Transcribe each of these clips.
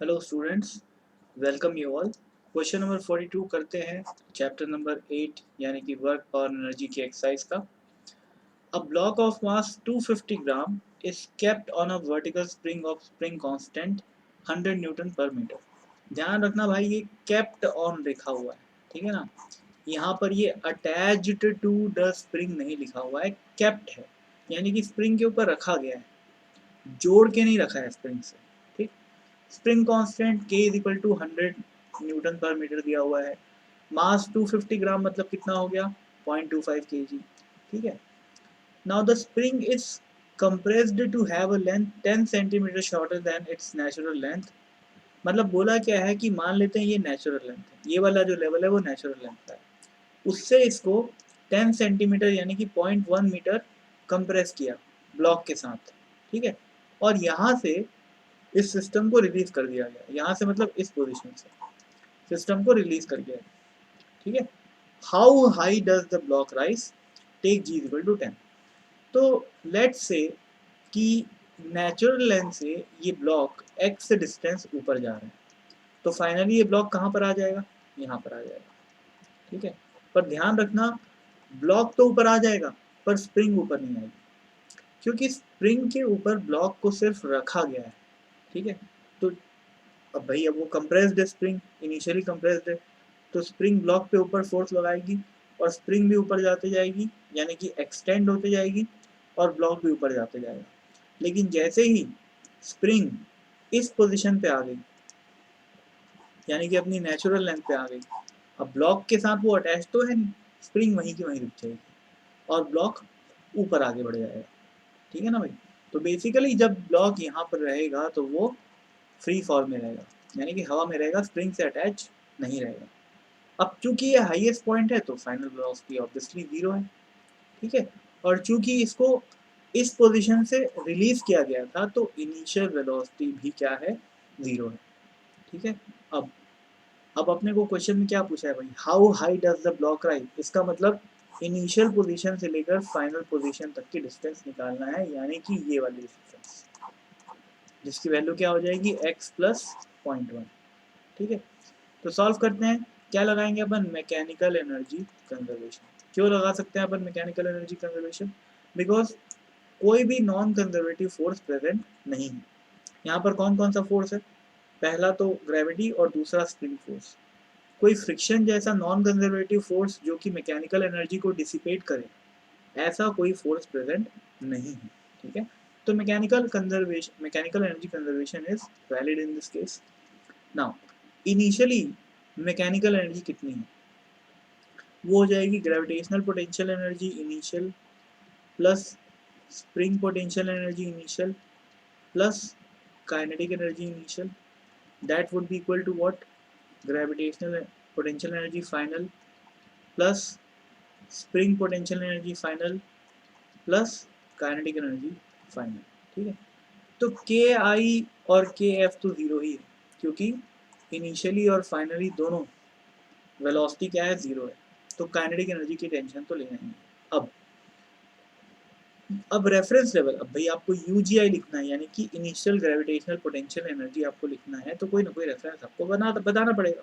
Hello students, welcome you all. Question number 42 करते हैं, chapter number 8 यानी कि वर्क और एनर्जी की एक्सरसाइज का। A block of mass 250 gram is kept on a vertical spring of spring constant 100 newton per metre. ध्यान रखना भाई, ये केप्ट ऑन लिखा हुआ है, ठीक है ना। यहाँ पर ये अटैच्ड टू द स्प्रिंग नहीं लिखा हुआ है, केप्ट है, यानी कि स्प्रिंग के ऊपर रखा गया है, जोड़ के नहीं रखा है स्प्रिंग से। ठीक, spring constant k is equal to 100 newton per metre दिया हुआ है। मास 250 ग्राम मतलब कितना हो गया, 0.25 kg। ठीक है, now the spring is compressed to have a length 10 centimetre shorter than its natural length। मतलब बोला क्या है कि मान लेते हैं ये नेचुरल लेंथ है, ये वाला जो लेवल है वो नेचुरल लेंथ का है, उससे इसको 10 सेंटीमीटर यानी कि 0.1 मीटर कंप्रेस किया ब्लॉक के साथ। ठीक है, और यहाँ से इस सिस्टम को रिलीज कर दिया गया, यहाँ से मतलब इस पोजीशन से सिस्टम को रिलीज कर दिया। ठीक है, how high does the block rise, take g equal to 10। तो लेट्स से कि नेचुरल लेंथ से ये ब्लॉक x डिस्टेंस ऊपर जा रहा है, तो फाइनली ये ब्लॉक कहाँ पर आ जाएगा, यहाँ पर आ जाएगा। ठीक है, पर ध्यान रखना, ब्लॉक तो ऊपर आ जाएगा पर स्प्रिंग ऊपर नहीं आएगी, क्योंकि स्प्रिंग के ऊपर ब्लॉक को सिर्फ रखा गया है। ठीक है, तो अब भाई अब वो कंप्रेस्ड है, स्प्रिंग इनिशियली कंप्रेस्ड है, तो स्प्रिंग ब्लॉक पे ऊपर फोर्स लगाएगी और स्प्रिंग भी ऊपर जाते जाएगी, यानी कि एक्सटेंड होते जाएगी और ब्लॉक भी ऊपर जाते जाएगा। लेकिन जैसे ही स्प्रिंग इस पोजीशन पे आ गई, यानी कि अपनी नेचुरल लेंथ पे आ गई, अब ब्लॉक के साथ वो अटैच तो है नहीं, स्प्रिंग वहीं की वहीं रुक जाएगी और ब्लॉक ऊपर आगे बढ़ जाएगा। ठीक है ना भाई, तो बेसिकली जब ब्लॉक यहाँ पर रहेगा तो वो फ्री फॉर्म में रहेगा, यानी कि हवा में रहेगा, स्प्रिंग से अटैच नहीं रहेगा। अब चूंकि ये हाईएस्ट पॉइंट है तो फाइनल वेलोसिटी ऑब्वियसली जीरो है। ठीक है, और चूंकि इसको इस पोजीशन से रिलीज किया गया था तो इनिशियल वेलोसिटी भी क्या है, जीरो है। ठीक है, अब अब अपने को क्वेश्चन में क्या पूछा है भाई, how high does the block rise, इसका मतलब इनिशियल पोजीशन से लेकर फाइनल पोजीशन तक की डिस्टेंस निकालना है, यानी कि ये वाली डिस्टेंस, जिसकी वैल्यू क्या हो जाएगी x प्लस 0.1। ठीक है, तो सॉल्व करते हैं। क्या लगाएंगे अपन, मैकेनिकल एनर्जी कंजर्वेशन। क्यों लगा सकते हैं अपन मैकेनिकल एनर्जी कंजर्वेशन, बिकॉज कोई भी नॉन कंजर्वेटिव फोर्स प्रेजेंट नहीं है। यहाँ पर कौन कौन सा फोर्स है, पहला तो ग्रेविटी और दूसरा स्प्रिंग फोर्स। कोई फ्रिक्शन जैसा नॉन कंजर्वेटिव फोर्स जो कि मैकेनिकल एनर्जी को डिसिपेट करे, ऐसा कोई फोर्स प्रेजेंट नहीं है। ठीक है, तो mechanical energy conservation is valid in this case. Now initially mechanical energy कितनी है, वो हो जाएगी gravitational potential energy initial plus spring potential energy initial plus kinetic energy initial, that would be equal to what, gravitational potential energy final plus spring potential energy final plus kinetic energy final. ठीक है, तो के आई और के F तो zero ही है, क्योंकि initially और फाइनली दोनों वेलोसिटी क्या है, जीरो है, तो काइनेटिक एनर्जी की टेंशन तो लेना ही है। अब रेफरेंस लेवल, अब भाई आपको यूजीआई लिखना है, यानी कि इनिशियल ग्रेविटेशनल पोटेंशियल एनर्जी आपको लिखना है, तो कोई ना कोई रेफरेंस आपको बताना पड़ेगा।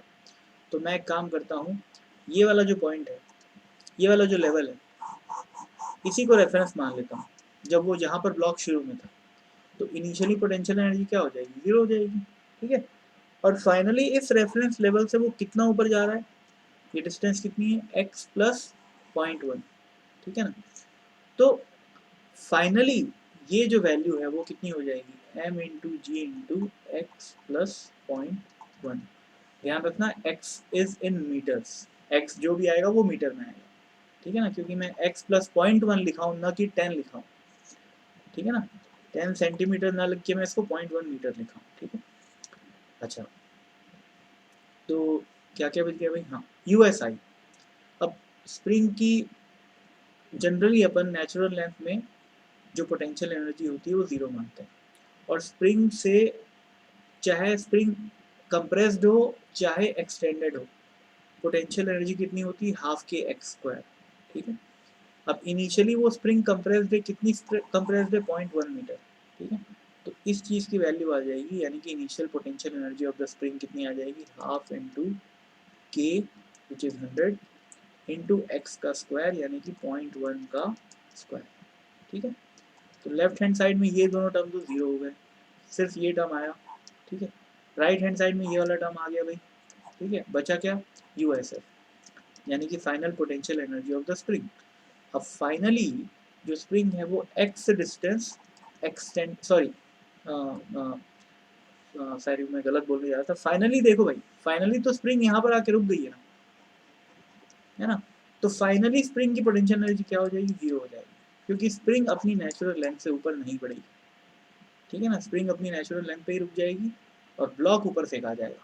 तो मैं एक काम करता हूँ, ये वाला जो पॉइंट है, ये वाला जो लेवल है, इसी को रेफरेंस मान लेता हूँ। जब वो यहाँ पर ब्लॉक शुरू में था तो इनिशियली पोटेंशियल एनर्जी क्या हो जाएगी, जीरो हो जाएगी। ठीक है, और फाइनली इस रेफरेंस लेवल से वो कितना ऊपर जा रहा है, ये डिस्टेंस कितनी है, x प्लस 0.1। ठीक है ना, तो फाइनली ये जो वैल्यू है वो कितनी हो जाएगी, m into g into x plus 0.1। ध्यान रखना x is in metres, x जो भी आएगा वो मीटर में आएगा। ठीक है ना, क्योंकि मैं x प्लस 0.1 लिखा हूँ, ना कि 10 लिखा हूँ। ठीक है ना, 10 सेंटीमीटर ना लिख के मैं इसको 0.1 मीटर लिखा हूँ। ठीक है, अच्छा तो क्या क्या बच गया भाई, हाँ यूएसआई। अब स्प्रिंग की जनरली अपन नेचुरल लेंथ में जो पोटेंशियल एनर्जी होती है वो जीरो मानते हैं, और स्प्रिंग से चाहे स्प्रिंग कंप्रेस्ड हो चाहे एक्सटेंडेड हो, पोटेंशियल एनर्जी कितनी होती है, हाफ के एक्स स्क्वायर। ठीक है, अब इनिशियली वो स्प्रिंग कंप्रेस्ड है, कितनी कंप्रेस्ड है, 0.1 मीटर। ठीक है, तो इस चीज़ की वैल्यू आ जाएगी, यानी कि initial potential energy of the spring कितनी आ जाएगी, हाफ इंटू के विच इज़ 100 इंटू एक्स का स्क्वायर यानी कि 0.1 का स्क्वायर। ठीक है, तो लेफ्ट हैंड साइड में ये दोनों टर्म तो जीरो हो गए, सिर्फ ये टर्म आया। ठीक है, राइट हैंड साइड में ये वाला टर्म आ गया भाई। ठीक है, बचा क्या, यू एस एफ यानी कि final potential energy of the spring. अब फाइनली जो स्प्रिंग है वो x distance extend, sorry sorry मैं गलत बोलने जा रहा था। फाइनली देखो भाई, फाइनली तो स्प्रिंग यहाँ पर आके रुक गई है ना। तो फाइनली स्प्रिंग की पोटेंशियल एनर्जी क्या हो जाएगी, जीरो हो जाएगी, क्योंकि स्प्रिंग अपनी नेचुरल लेंथ से ऊपर नहीं बढ़ेगी। ठीक है ना, स्प्रिंग अपनी नेचुरल लेंथ पे ही रुक जाएगी और ब्लॉक ऊपर फेंका जाएगा।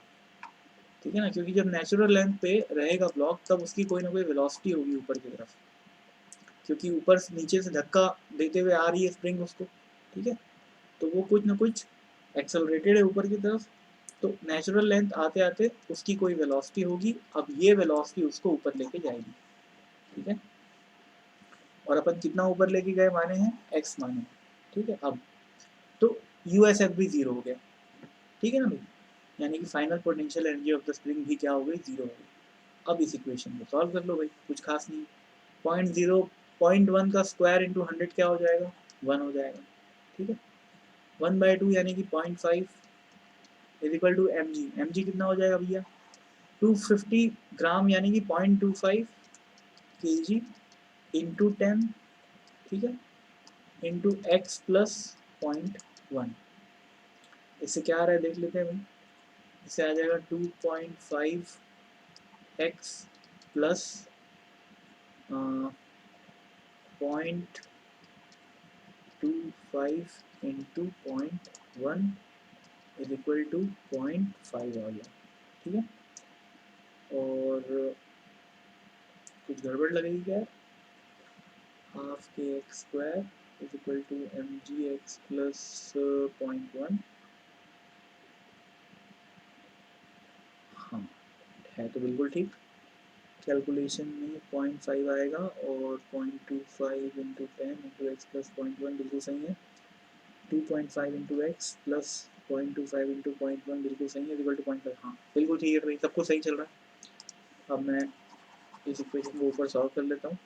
ठीक है ना, क्योंकि जब नेचुरल लेंथ पे रहेगा ब्लॉक तब उसकी कोई ना कोई वेलोसिटी होगी ऊपर की तरफ, क्योंकि ऊपर नीचे से धक्का देते हुए आ रही है स्प्रिंग उसको। ठीक है, तो वो कुछ ना कुछ एक्सेलरेटेड है ऊपर की तरफ, तो नेचुरल लेंथ आते आते उसकी कोई वेलोसिटी होगी। अब ये वेलोसिटी उसको ऊपर लेके जाएगी। ठीक है, और अपन कितना ऊपर लेके गए माने हैं, एक्स माने। ठीक है, अब तो यू एस एफ भी जीरो हो गया। ठीक है ना भाई, यानी कि final potential energy of the spring भी क्या हो गई, जीरो हो गई। अब इस इक्वेशन को सॉल्व कर लो भाई, कुछ खास नहीं। 0.1 का स्क्वायर इंटू 100 क्या हो जाएगा, 1 हो जाएगा। ठीक है, 1/2 यानी कि 0.5 is equal to m g. M g कितना हो जाएगा भैया, 250 ग्राम यानी कि 0.25 के जी इंटू 10। ठीक है, इंटू एक्स प्लस 0.1। इससे क्या आ रहा है देख लेते हैं भाई, इससे आ जाएगा 2.5 x plus 0.25 into 0.1 is equal to 0.5 आ गया। ठीक है, और कुछ गड़बड़ लगेगी क्या, हाफ के x square is equal to m g x plus 0.1। हाँ है तो बिल्कुल ठीक, कैलकुलेशन में 0.5 आएगा और 0.25 इंटू 10 इंटू एक्स प्लस 0.1 बिल्कुल सही है। 2.5 इंटू एक्स प्लस 0.25 इंटू 0.1 बिल्कुल सही है, इक्वल टू 0.5। हाँ बिल्कुल ठीक है भाई, सब कुछ सही चल रहा है। अब मैं इस इक्वेशन को ऊपर सॉल्व कर लेता हूँ।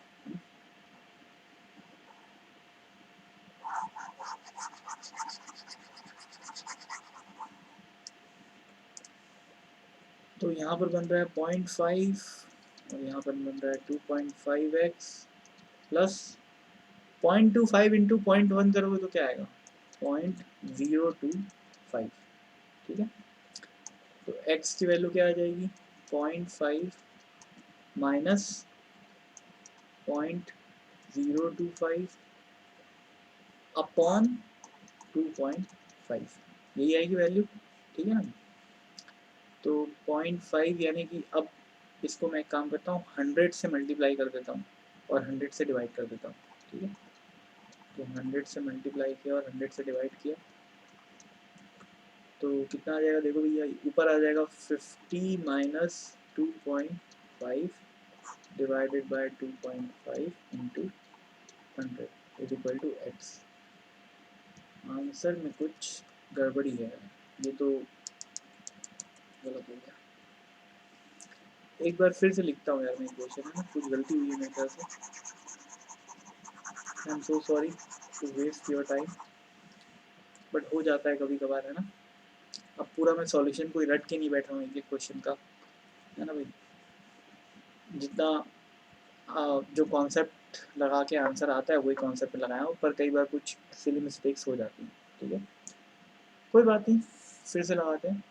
तो यहाँ पर बन रहा है 0.5 और यहाँ पर बन रहा है 2.5x प्लस 0.25 इंटू 0.1 करोगे तो क्या आएगा, 0.025। ठीक है, तो x की वैल्यू क्या आ जाएगी, 0.5 माइनस 0.025 अपॉन 2.5, यही आएगी वैल्यू। ठीक है ना, तो 0.5 यानी कि अब इसको मैं एक काम करता हूँ, 100 से मल्टीप्लाई कर देता हूँ और 100 से डिवाइड कर देता हूँ। ठीक है, तो 100 से मल्टीप्लाई किया और 100 से डिवाइड किया तो कितना आ जाएगा, देखो भैया ऊपर आ जाएगा 50 minus 2.5 divided by 2.5 into 100 is equal to x. Answer में कुछ गड़बड़ी है, ये तो गलत हो गया। एक बार फिर से लिखता हूँ यार मैं इक्वेशन, है ना, कुछ गलती हुई है मेरे ख्याल से। I am so sorry to waste your time, but हो जाता है कभी कभार, है ना। अब पूरा मैं सॉल्यूशन कोई रट के नहीं बैठा हूँ एक एक क्वेश्चन का, है ना भाई। जितना जो कॉन्सेप्ट लगा के आंसर आता है वही कॉन्सेप्ट लगाया हूँ, पर कई बार कुछ सिली मिस्टेक्स हो जाती हैं। ठीक है, कोई बात नहीं, फिर से लगाते हैं।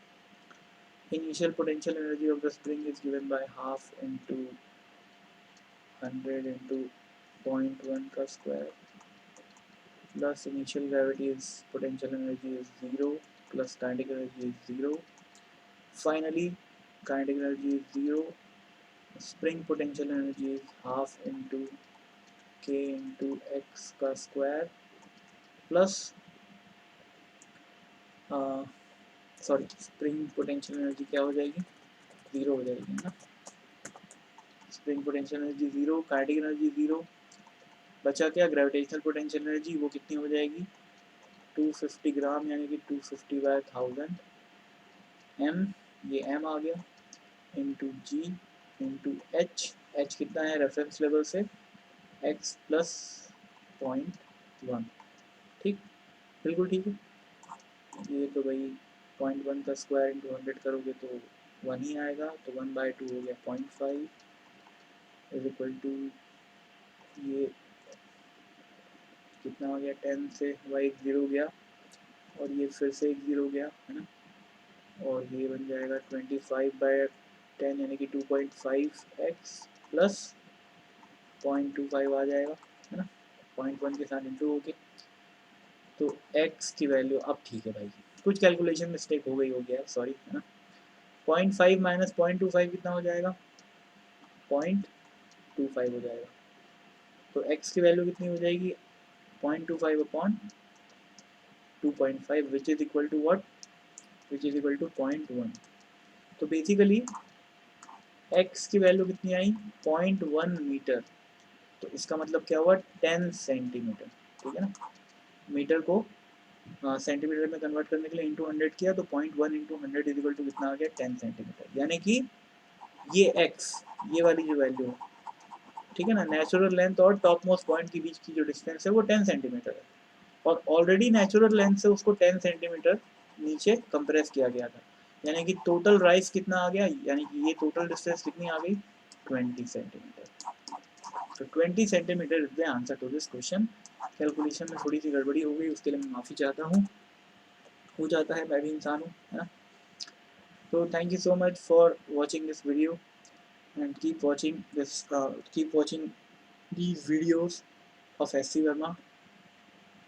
Initial potential energy of the spring is given by half into 100 into 0.1 का square plus initial gravity is potential energy is 0 plus kinetic energy is 0. Finally kinetic energy is 0. Spring potential energy is half into k into x का square plus sorry spring potential energy क्या हो जाएगी, 0 हो जाएगी ना। Spring potential energy 0, kinetic energy 0, बचा क्या, gravitational potential energy, वो कितनी हो जाएगी, 250 ग्राम यानी कि 250/1000 m, ये m आ गया, इंटू जी इंटू एच कितना है रेफरेंस लेवल से x प्लस 0.1। ठीक, बिल्कुल ठीक है। ये तो भाई 0.1 का स्क्वायर इंटू 100 करोगे तो 1 ही आएगा, तो 1/2 हो गया 0.5 इज इक्वल टू ये कितना हो गया 10 से y 0 गया और ये फिर से 0 गया है ना, और ये बन जाएगा 25/10 यानी कि 2.5x प्लस 0.25 आ जाएगा है ना, 0.1 के साथ इंटू हो गया। तो x की वैल्यू अब ठीक है भाई, कुछ कैलकुलेशन मिस्टेक हो गई होगी यार, सॉरी है ना। 0.5 माइनस 0.25 कितना हो जाएगा, 0.25 हो जाएगा। तो x की वैल्यू कितनी हो जाएगी, 0.25 upon 2.5 which is equal to what, which is equal to 0.1। तो बेसिकली x की वैल्यू कितनी आई, 0.1 मीटर। तो इसका मतलब क्या हुआ, 10 सेंटीमीटर। ठीक है ना, मीटर को सेंटीमीटर में कन्वर्ट करने के लिए इंटू 100 किया, तो 0.1 इंटू 100 इज इक्वल टू कितना आ गया, 10 सेंटीमीटर। यानी कि ये x, ये वाली जो वैल्यू है, ठीक है ना, नेचुरल लेंथ और टॉप मोस्ट पॉइंट के बीच की जो डिस्टेंस है वो 10 सेंटीमीटर है, और ऑलरेडी नेचुरल लेंथ से उसको 10 सेंटीमीटर नीचे कंप्रेस किया गया था। यानी कि टोटल राइज कितना आ गया, यानी कि ये टोटल डिस्टेंस कितनी आ गई, 20 सेंटीमीटर। तो 20 centimetre is the answer to this question. Calculation में थोड़ी सी गड़बड़ी हो गई, उसके लिए मैं माफ़ी चाहता हूँ, हो जाता है, मैं भी इंसान हूँ, है ना। तो thank you so much for watching this video and keep watching these videos of SC Verma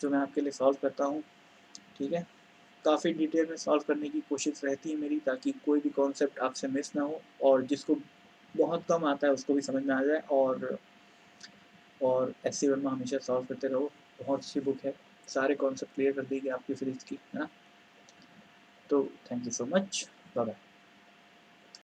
जो मैं आपके लिए सॉल्व करता हूँ। ठीक है, काफ़ी डिटेल में सॉल्व करने की कोशिश रहती है मेरी, ताकि कोई भी कॉन्सेप्ट आपसे मिस ना हो, और जिसको बहुत कम आता है उसको भी समझ में आ जाए। और SC वर्मा हमेशा सॉल्व करते रहो, बहुत अच्छी बुक है, सारे कॉन्सेप्ट क्लियर कर देगी आपकी फिजिक्स की, है ना। तो thank you so much, bye bye.